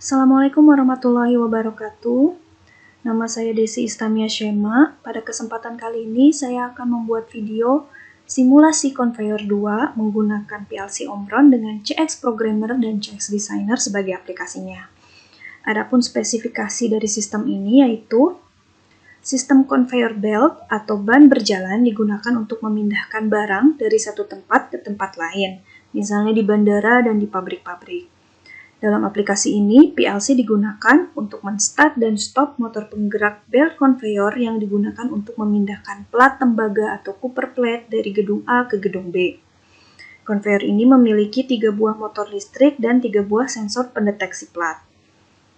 Assalamualaikum warahmatullahi wabarakatuh. Nama saya Desi Istamia Shema. Pada kesempatan kali ini saya akan membuat video simulasi Conveyor 2 menggunakan PLC Omron dengan CX Programmer dan CX Designer sebagai aplikasinya. Adapun spesifikasi dari sistem ini yaitu sistem conveyor belt atau ban berjalan digunakan untuk memindahkan barang dari satu tempat ke tempat lain, misalnya di bandara dan di pabrik-pabrik. Dalam aplikasi ini, PLC digunakan untuk men-start dan stop motor penggerak belt conveyor yang digunakan untuk memindahkan plat tembaga atau copper plate dari gedung A ke gedung B. Conveyor ini memiliki 3 buah motor listrik dan 3 buah sensor pendeteksi plat.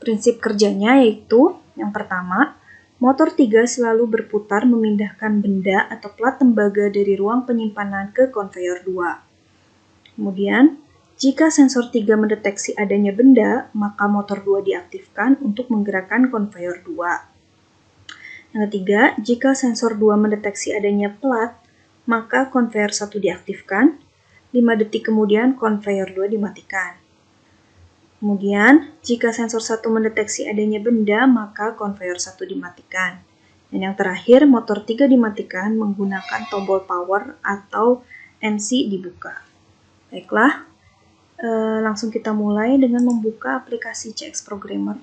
Prinsip kerjanya yaitu, yang pertama, motor 3 selalu berputar memindahkan benda atau plat tembaga dari ruang penyimpanan ke conveyor 2. Kemudian, jika sensor 3 mendeteksi adanya benda, maka motor 2 diaktifkan untuk menggerakkan conveyor 2. Yang ketiga, jika sensor 2 mendeteksi adanya plat, maka conveyor 1 diaktifkan, 5 detik kemudian conveyor 2 dimatikan. Kemudian, jika sensor 1 mendeteksi adanya benda, maka conveyor 1 dimatikan. Dan yang terakhir, motor 3 dimatikan menggunakan tombol power atau NC dibuka. Baiklah. Langsung kita mulai dengan membuka aplikasi CX Programmer.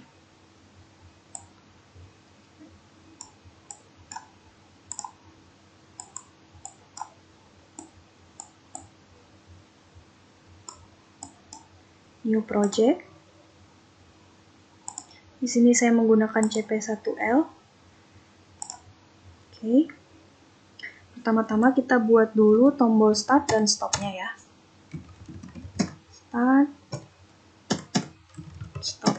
New project. Di sini saya menggunakan CP1L. Oke. Pertama-tama kita buat dulu tombol start dan stopnya ya. Start, stop,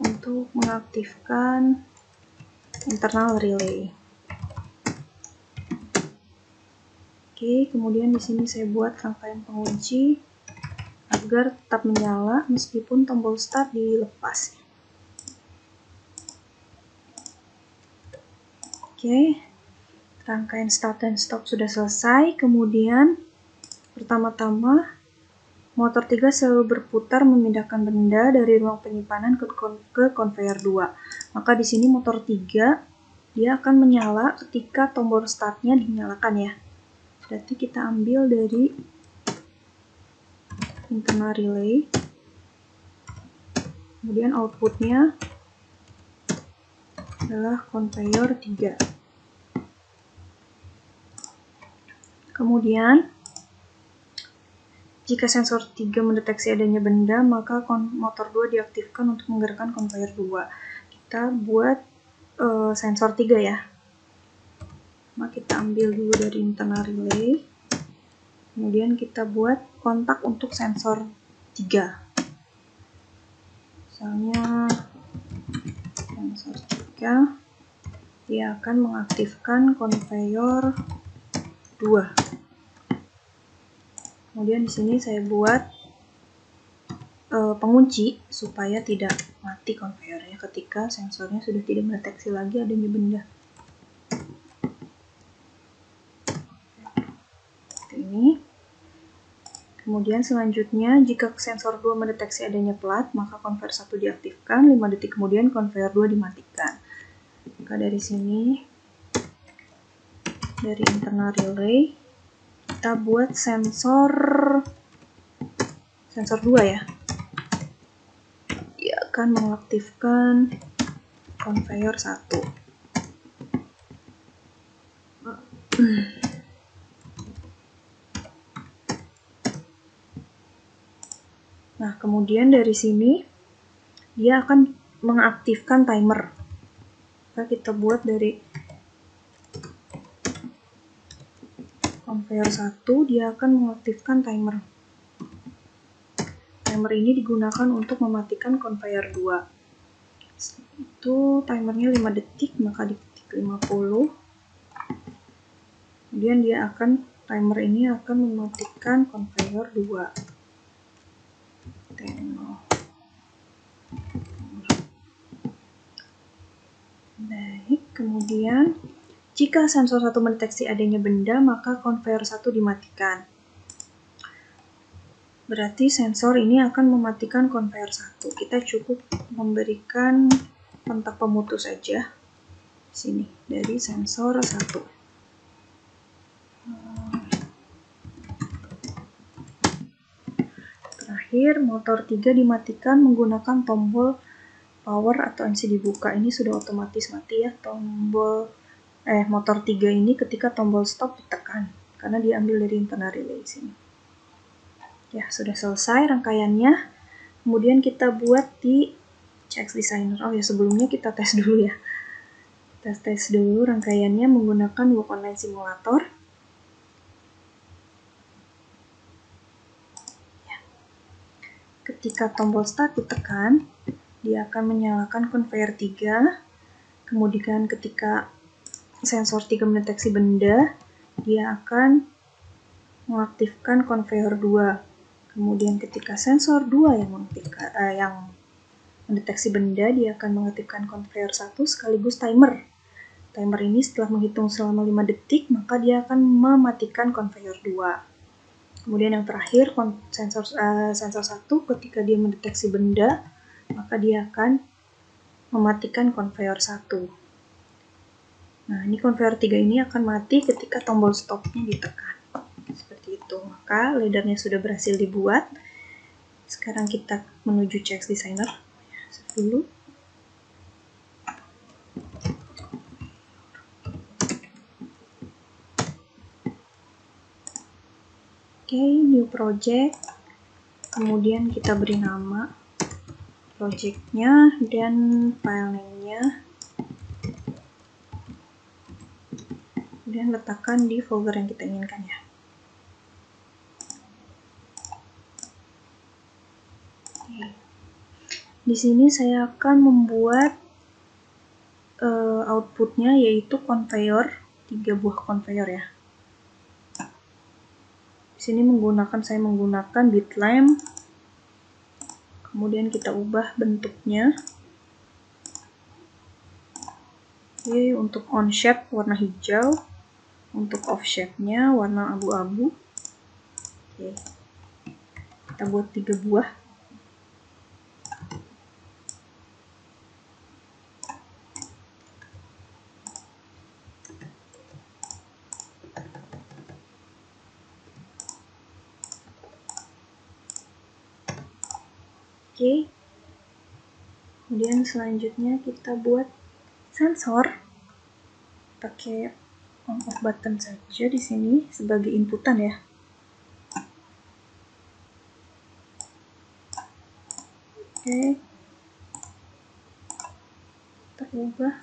untuk mengaktifkan internal relay. Oke, kemudian di sini saya buat rangkaian pengunci agar tetap menyala meskipun tombol start dilepas. Oke, rangkaian start dan stop sudah selesai. Kemudian pertama-tama motor 3 selalu berputar memindahkan benda dari ruang penyimpanan ke conveyor 2. Maka di sini motor 3 dia akan menyala ketika tombol startnya dinyalakan ya. Berarti kita ambil dari internal relay. Kemudian outputnya adalah conveyor 3. Kemudian jika sensor 3 mendeteksi adanya benda, maka motor 2 diaktifkan untuk menggerakkan conveyor 2. Kita buat sensor 3 ya. Nah, kita ambil dulu dari internal relay. Kemudian kita buat kontak untuk sensor 3. Misalnya sensor 3 dia akan mengaktifkan conveyor 2. Kemudian di sini saya buat pengunci supaya tidak mati conveyornya ketika sensornya sudah tidak mendeteksi lagi adanya benda. Ini. Kemudian selanjutnya jika sensor 2 mendeteksi adanya plat, maka conveyor 1 diaktifkan, 5 detik kemudian conveyor 2 dimatikan. Maka dari sini, dari internal relay, kita buat sensor 2 ya. Dia akan mengaktifkan conveyor 1. Nah, kemudian dari sini dia akan mengaktifkan timer. Maka kita buat dari conveyor 1 dia akan mengaktifkan timer. Timer ini digunakan untuk mematikan conveyor 2. Itu timernya 5 detik, maka di detik 50. Kemudian timer ini akan mematikan conveyor 2. Baik, kemudian jika sensor 1 mendeteksi adanya benda, maka conveyor 1 dimatikan. Berarti sensor ini akan mematikan conveyor 1. Kita cukup memberikan kontak pemutus saja sini dari sensor 1. Terakhir, motor 3 dimatikan menggunakan tombol power atau NC dibuka. Ini sudah otomatis mati ya, motor 3 ini ketika tombol stop ditekan karena diambil dari internal relay sini. Ya, sudah selesai rangkaiannya. Kemudian kita buat di CX Designer. Oh ya, sebelumnya kita tes dulu ya. Tes dulu rangkaiannya menggunakan Walk Online Simulator. Ya. Ketika tombol start ditekan, dia akan menyalakan conveyor 3. Kemudian ketika sensor 3 mendeteksi benda, dia akan mengaktifkan conveyor 2. Kemudian ketika sensor 2 yang mendeteksi benda, dia akan mengaktifkan conveyor 1 sekaligus timer. Timer ini setelah menghitung selama 5 detik, maka dia akan mematikan conveyor 2. Kemudian yang terakhir, sensor 1 ketika dia mendeteksi benda, maka dia akan mematikan conveyor 1. Nah, ini conveyor 3 ini akan mati ketika tombol stopnya ditekan. Seperti itu. Maka laddernya sudah berhasil dibuat. Sekarang kita menuju CX Designer. Dulu. Oke, new project. Kemudian kita beri nama projectnya dan file name-nya. Kemudian letakkan di folder yang kita inginkan ya. Oke. Di sini saya akan membuat outputnya yaitu conveyor, 3 buah conveyor ya. Di sini saya menggunakan bitlamp. Kemudian kita ubah bentuknya. Oke, untuk on shape warna hijau, untuk off shape-nya warna abu-abu. Oke. Kita buat 3 buah. Oke. Kemudian selanjutnya kita buat sensor pakai on off button saja di sini sebagai inputan ya. Oke. Kita ubah.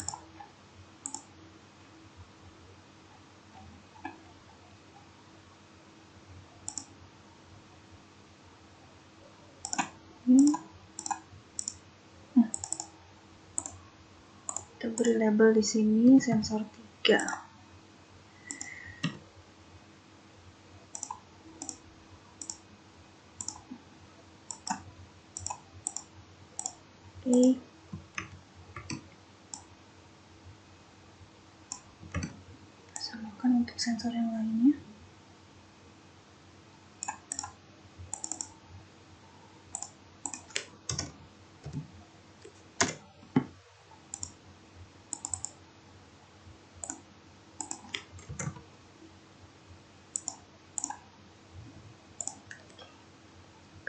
Kita beri label di sini sensor 3. Oke. Samakan untuk sensor yang lainnya.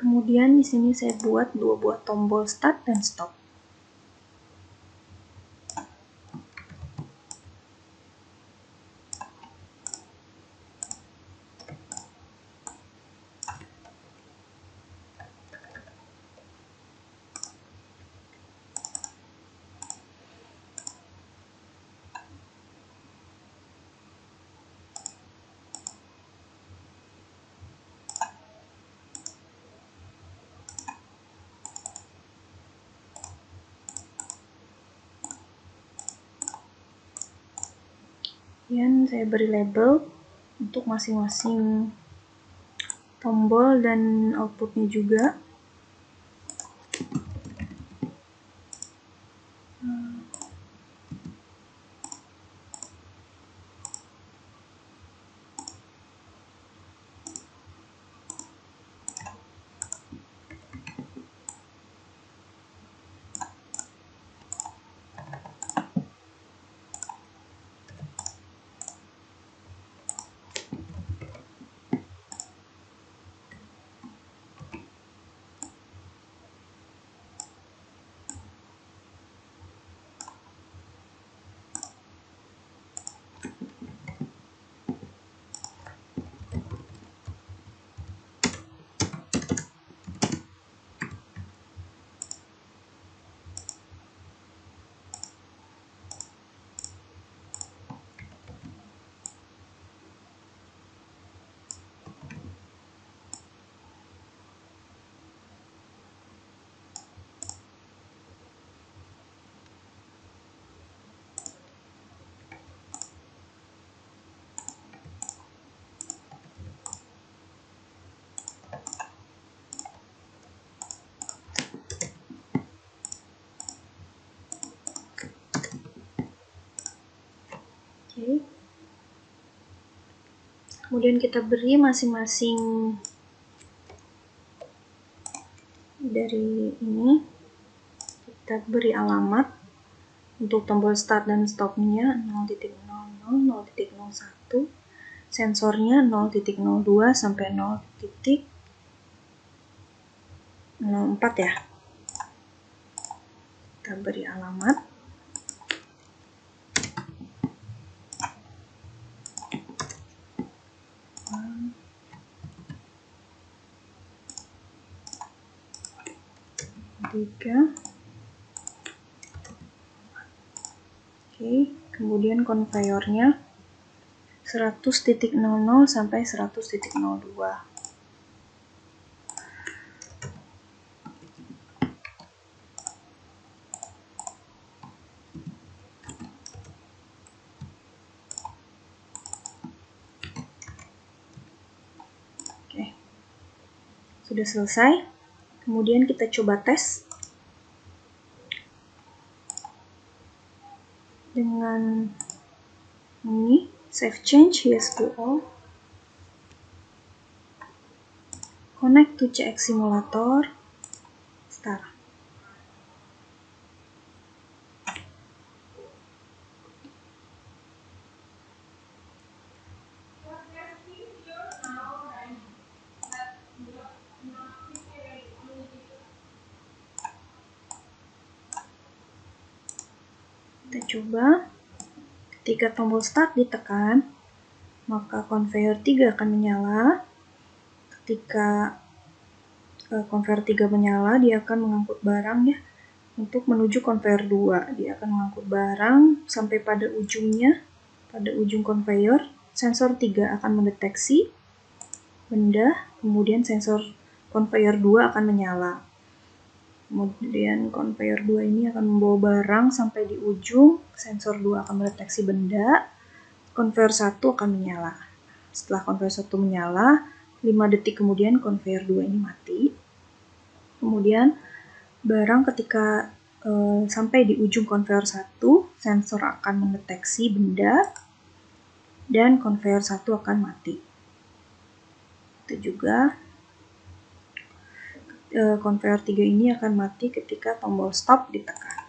Kemudian di sini saya buat 2 buah tombol start dan stop. Kemudian saya beri label untuk masing-masing tombol dan outputnya juga. Kemudian kita beri masing-masing dari ini, kita beri alamat untuk tombol start dan stopnya 0.00, 0.01, sensornya 0.02 sampai 0.04 ya. Kita beri alamat. Oke, kemudian konveyornya 100.00 sampai 100.02. Oke, sudah selesai. Kemudian kita coba tes dengan ini, save change, yes to all, connect to CX simulator, start. Kita coba, ketika tombol start ditekan, maka konveyor 3 akan menyala. Ketika konveyor 3 menyala, dia akan mengangkut barang ya, untuk menuju konveyor 2. Dia akan mengangkut barang sampai pada ujungnya, pada ujung konveyor, sensor 3 akan mendeteksi benda, kemudian sensor konveyor 2 akan menyala. Kemudian konveyor 2 ini akan membawa barang sampai di ujung, sensor 2 akan mendeteksi benda, konveyor 1 akan menyala. Setelah konveyor 1 menyala, 5 detik kemudian konveyor 2 ini mati. Kemudian barang ketika sampai di ujung konveyor 1, sensor akan mendeteksi benda, dan konveyor 1 akan mati. Itu juga konveyor 3 ini akan mati ketika tombol stop ditekan.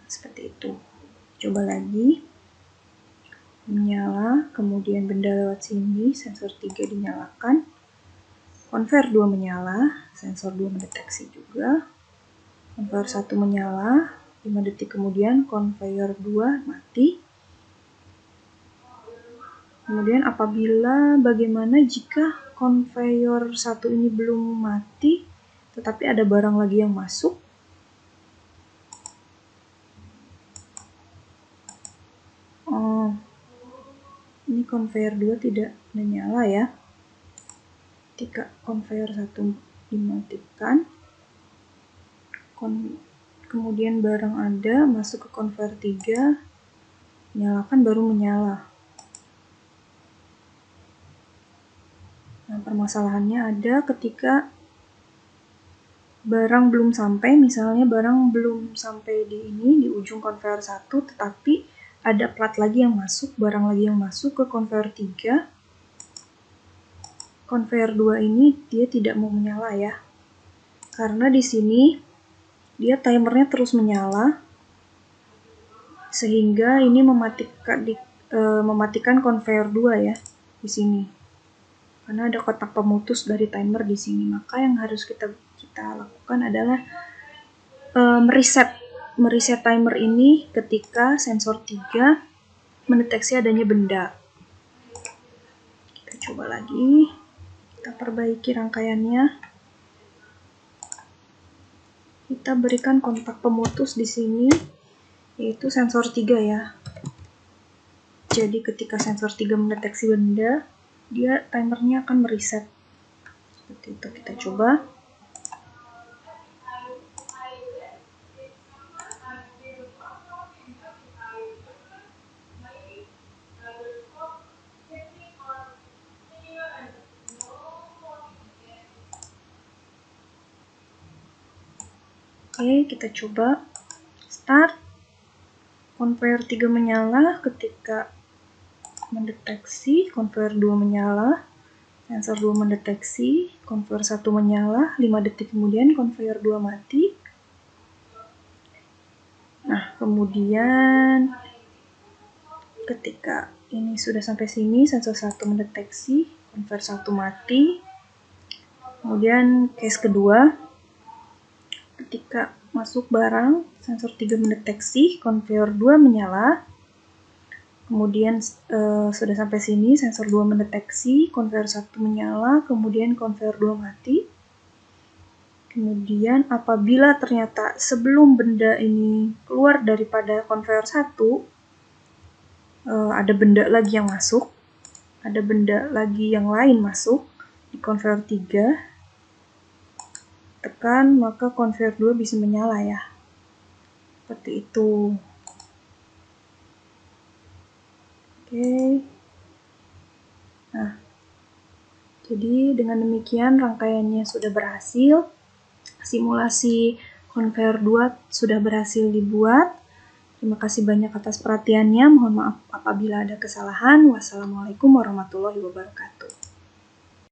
Seperti itu. Coba lagi. Menyala, kemudian benda lewat sini, sensor 3 dinyalakan. Konveyor 2 menyala, sensor 2 mendeteksi juga. Konveyor 1 menyala, 5 detik kemudian konveyor 2 mati. Kemudian bagaimana jika konveyor 1 ini belum mati, tetapi ada barang lagi yang masuk? Oh, ini konveyor 2 tidak menyala ya. Ketika konveyor 1 dimatikan, kemudian barang ada, masuk ke konveyor 3, nyalakan baru menyala. Nah, permasalahannya ada ketika barang belum sampai, misalnya barang belum sampai di ujung konveyor 1, tetapi ada plat lagi yang masuk, barang lagi yang masuk ke konveyor 3. Konveyor 2 ini dia tidak mau menyala ya. Karena di sini dia timernya terus menyala, sehingga ini mematikan konveyor 2 ya di sini. Karena ada kotak pemutus dari timer di sini, maka yang harus kita lakukan adalah mereset timer ini ketika sensor 3 mendeteksi adanya benda. Kita coba lagi, kita perbaiki rangkaiannya. Kita berikan kontak pemutus di sini, yaitu sensor 3 ya. Jadi ketika sensor 3 mendeteksi benda, dia timernya akan mereset. Seperti itu, kita coba. Oke, kita coba start. Konveyor 3 menyala ketika mendeteksi, conveyor 2 menyala, sensor 2 mendeteksi, conveyor 1 menyala, 5 detik kemudian conveyor 2 mati. Nah, kemudian ketika ini sudah sampai sini, sensor 1 mendeteksi, conveyor 1 mati. Kemudian case kedua, ketika masuk barang, sensor 3 mendeteksi, conveyor 2 menyala. Kemudian sudah sampai sini, sensor 2 mendeteksi, conveyor 1 menyala, kemudian conveyor 2 mati. Kemudian apabila ternyata sebelum benda ini keluar daripada conveyor 1, ada benda lagi yang masuk, ada benda lagi yang lain masuk di conveyor 3, tekan, maka conveyor 2 bisa menyala ya. Seperti itu. Oke. Nah, jadi dengan demikian rangkaiannya sudah berhasil. Simulasi conveyor 2 sudah berhasil dibuat. Terima kasih banyak atas perhatiannya. Mohon maaf apabila ada kesalahan. Wassalamualaikum warahmatullahi wabarakatuh.